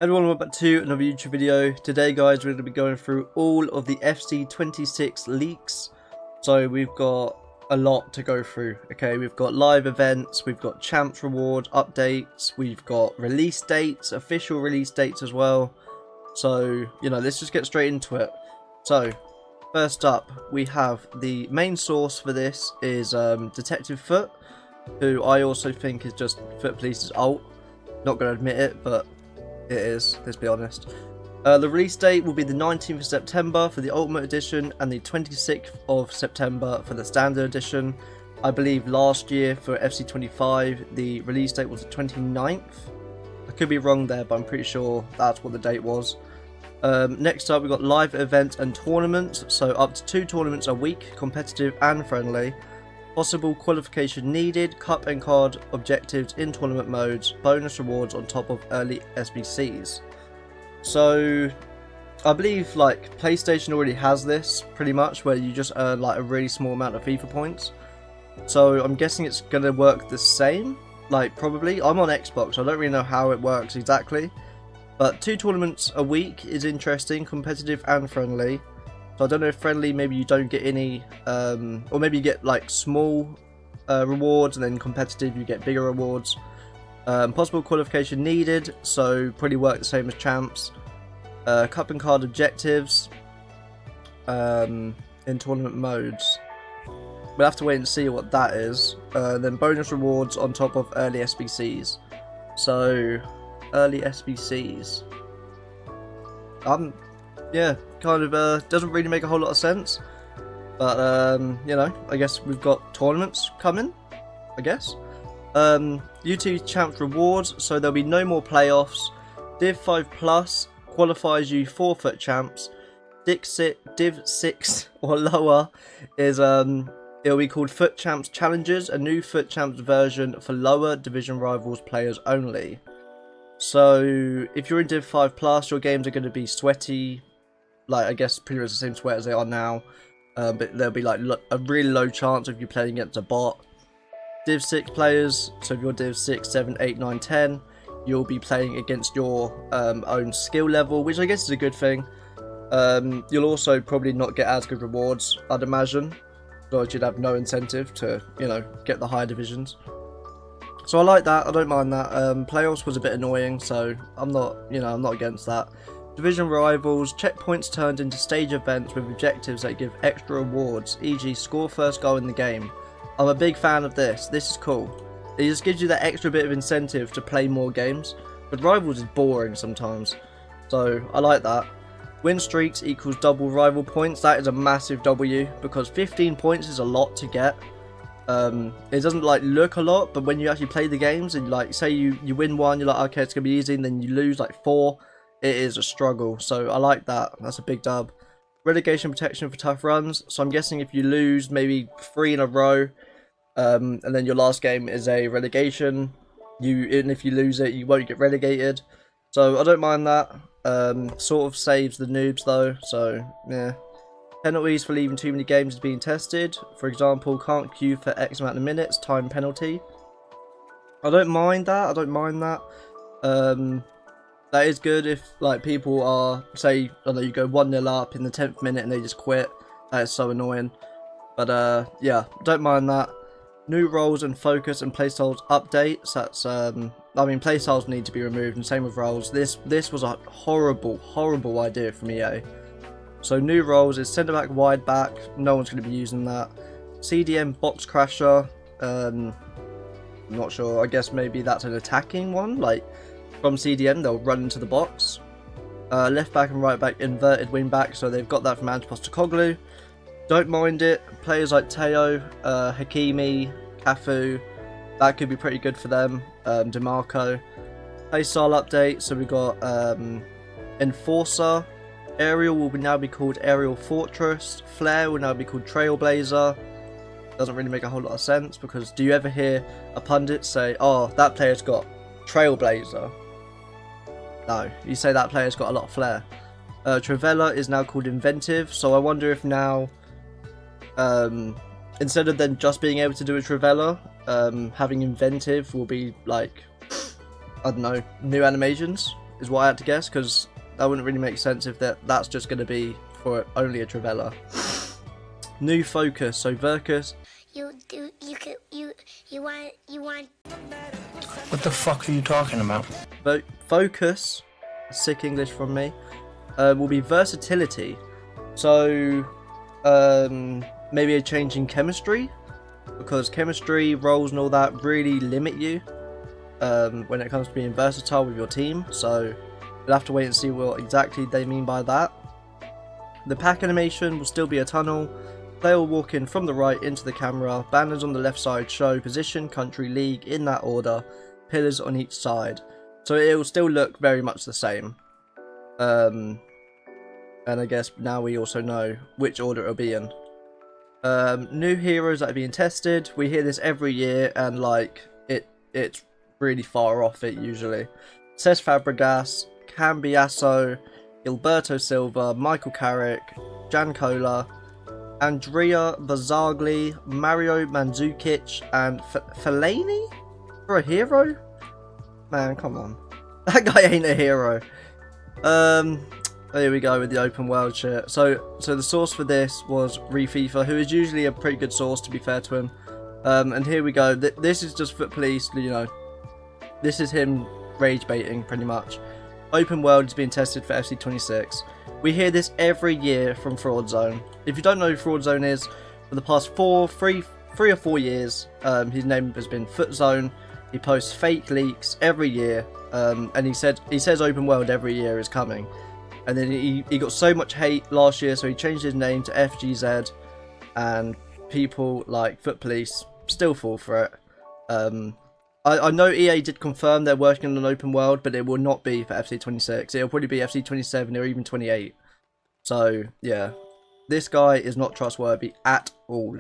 Everyone, welcome back to another YouTube video. Today guys, we're going to be going through all of the FC26 leaks. So we've got a lot to go through. Okay, we've got live events, we've got champs reward updates, we've got release dates, official release dates as well. So, you know, let's just get straight into it. So, first up, we have the main source for this is Detective Foot, who I also think is just Foot Police's ult. Not going to admit it, but it is, let's be honest. The release date will be the 19th of September for the Ultimate Edition and the 26th of September for the Standard Edition. I believe last year for FC25 the release date was the 29th. I could be wrong there, but I'm pretty sure that's what the date was. Next up, we've got live events and tournaments, so up to 2 tournaments a week, competitive and friendly. Possible qualification needed, cup and card objectives in tournament modes, bonus rewards on top of early SBCs. So, I believe like PlayStation already has this pretty much, where you just earn like a really small amount of FIFA points. So I'm guessing it's going to work the same, like probably. I'm on Xbox, so I don't really know how it works exactly. But 2 tournaments a week is interesting, competitive and friendly. So I don't know if friendly, maybe you don't get any, or maybe you get like small rewards, and then competitive you get bigger rewards. Possible qualification needed, so probably work the same as champs. Cup and card objectives in tournament modes. We'll have to wait and see what that is. Then bonus rewards on top of early SBCs. So early SBCs. Yeah, kind of doesn't really make a whole lot of sense, but you know, I guess we've got tournaments coming, I guess. U2 Champs rewards, so there'll be no more playoffs. Div 5 Plus qualifies you for Foot Champs. Div 6 or lower is it'll be called Foot Champs Challenges, a new Foot Champs version for lower division rivals players only. So if you're in Div 5 Plus, your games are going to be sweaty. Like, I guess pretty much the same sweat as they are now, but there'll be like a really low chance of you playing against a bot. Div 6 players, so if you're Div 6, 7, 8, 9, 10, you'll be playing against your own skill level, which I guess is a good thing. You'll also probably not get as good rewards, I'd imagine, so you'd have no incentive to, you know, get the higher divisions. So I like that, I don't mind that. Playoffs was a bit annoying, so I'm not against that. Division rivals, checkpoints turned into stage events with objectives that give extra rewards, e.g. score first goal in the game. I'm a big fan of this. This is cool. It just gives you that extra bit of incentive to play more games, but rivals is boring sometimes, so I like that. Win streaks equals double rival points. That is a massive W, because 15 points is a lot to get. It doesn't like look a lot, but when you actually play the games and like say you win one, you're like, okay, it's gonna be easy, and then you lose like 4. It is a struggle, so I like that. That's a big dub. Relegation protection for tough runs, so I'm guessing if you lose maybe 3 in a row, and then your last game is a relegation, and if you lose it, you won't get relegated. So I don't mind that. Sort of saves the noobs though, so yeah. Penalties for leaving too many games is being tested. For example, can't queue for X amount of minutes, time penalty. I don't mind that, That is good if like people are, say, I don't know, you go 1-0 up in the 10th minute and they just quit. That is so annoying. But yeah, don't mind that. New roles and focus and playstyles updates. That's I mean, playstyles need to be removed, and same with roles. This was a horrible idea from EA. So new roles is centre back, wide back. No one's going to be using that. CDM box crasher. I'm not sure. I guess maybe that's an attacking one, like. From CDM, they'll run into the box. Left back and right back, inverted wing back, so they've got that from Antipostacoglu. Don't mind it. Players like Teo, Hakimi, Cafu, that could be pretty good for them. DeMarco. Playstyle update, so we got Enforcer. Aerial will now be called Aerial Fortress. Flare will now be called Trailblazer. Doesn't really make a whole lot of sense, because do you ever hear a pundit say, oh, that player's got Trailblazer? No, you say that player's got a lot of flair. Travella is now called Inventive, so I wonder if now, instead of then just being able to do a Travella, having Inventive will be like, I don't know, new animations. is what I had to guess, because that wouldn't really make sense if that's just going to be for only a Travella. New focus, so Verkus. You want. What the fuck are you talking about? Focus, sick English from me, will be versatility. So, maybe a change in chemistry, because chemistry, roles and all that really limit you when it comes to being versatile with your team. So, we'll have to wait and see what exactly they mean by that. The pack animation will still be a tunnel. Player will walk in from the right into the camera. Banners on the left side show position, country, league in that order. Pillars on each side. So it will still look very much the same. And I guess now we also know which order it will be in. New heroes that are being tested. We hear this every year, and like it's really far off it usually. Cesc Fabregas, Cambiasso, Gilberto Silva, Michael Carrick, Jan Kola, Andrea Barzagli, Mario Mandzukic, and Fellaini for a hero? Man, come on. That guy ain't a hero. Here we go with the open world shit. So the source for this was ReFIFA, who is usually a pretty good source, to be fair to him. And here we go. This is just Foot Police, you know. This is him rage baiting, pretty much. Open world is being tested for FC26. We hear this every year from Fraud Zone. If you don't know who Fraud Zone is, for the past three or 4 years, his name has been Foot Zone. He posts fake leaks every year, and he says open world every year is coming. And then he got so much hate last year, so he changed his name to FGZ, and people like Foot Police still fall for it. I know EA did confirm they're working on an open world, but it will not be for FC26. It'll probably be FC27 or even 28. So, yeah. This guy is not trustworthy at all.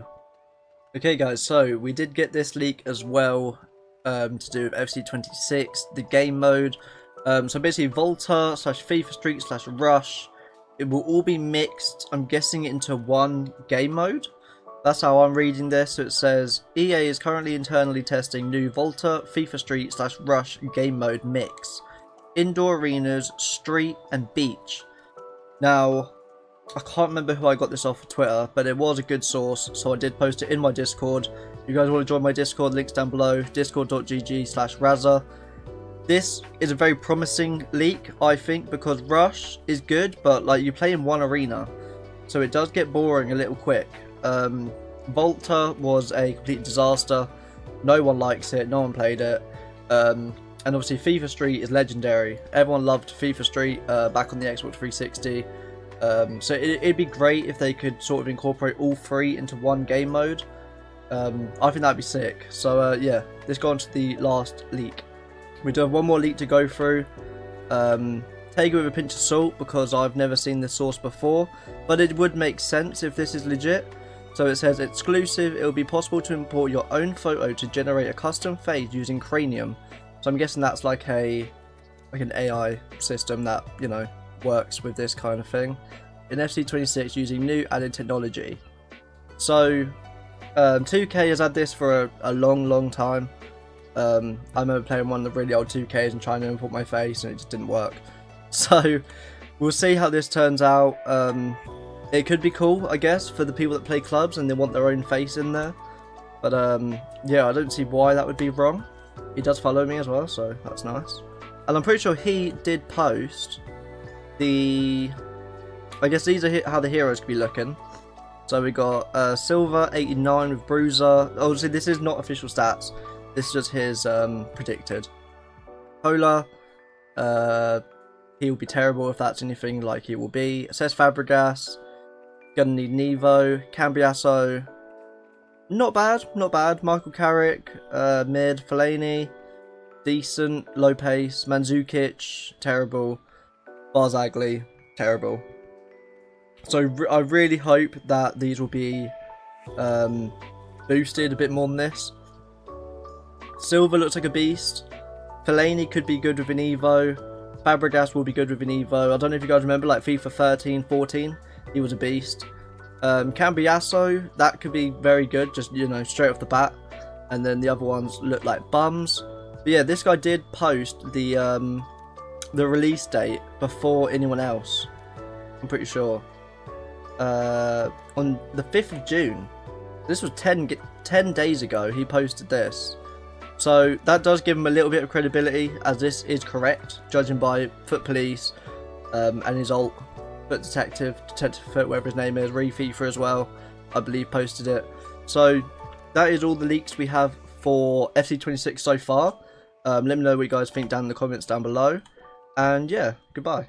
Okay, guys, so we did get this leak as well to do with FC26, the game mode. So basically, Volta / FIFA Street / Rush, it will all be mixed, I'm guessing, into one game mode. That's how I'm reading this. So it says, EA is currently internally testing new Volta, FIFA Street / Rush game mode mix. Indoor arenas, street and beach. Now, I can't remember who I got this off of Twitter, but it was a good source, so I did post it in my Discord. If you guys want to join my Discord, links down below, discord.gg/Razza. This is a very promising leak, I think, because Rush is good, but like you play in one arena, so it does get boring a little quick. Volta was a complete disaster. No one likes it, no one played it. And obviously FIFA Street is legendary. Everyone loved FIFA Street back on the Xbox 360. So it'd be great if they could sort of incorporate all three into one game mode. I think that'd be sick. So yeah, let's go on to the last leak. We do have one more leak to go through. Take it with a pinch of salt, because I've never seen this source before, but it would make sense if this is legit. So it says, exclusive, it will be possible to import your own photo to generate a custom face using Cranium. So I'm guessing that's like an AI system that, you know, works with this kind of thing. In FC26 using new added technology. So 2K has had this for a long time. I remember playing one of the really old 2Ks and trying to import my face, and it just didn't work. So we'll see how this turns out. It could be cool, I guess, for the people that play clubs and they want their own face in there. But yeah, I don't see why that would be wrong. He does follow me as well, so that's nice. And I'm pretty sure he did post the... I guess these are how the heroes could be looking. So we got Silver 89 with Bruiser. Obviously, this is not official stats. This is just his predicted. Kola, he will be terrible if that's anything like he will be. Cesc Fabregas, gonna need Nevo. Cambiasso, not bad. Michael Carrick, mid. Fellaini, decent. Low pace. Mandzukic, terrible. Barzagli, terrible. So I really hope that these will be boosted a bit more than this. Silva looks like a beast. Fellaini could be good with an Evo. Fabregas will be good with an Evo. I don't know if you guys remember, like FIFA 13, 14, he was a beast. Cambiasso, that could be very good, just, you know, straight off the bat. And then the other ones look like bums. But yeah, this guy did post the the release date before anyone else. I'm pretty sure. On the 5th of June. This was 10 days ago he posted this. So that does give him a little bit of credibility, as this is correct, judging by Foot Police and his alt, Foot Detective Foot, whatever his name is, Refifa as well, I believe posted it. So that is all the leaks we have for FC26 so far. Let me know what you guys think down in the comments down below. And yeah, goodbye.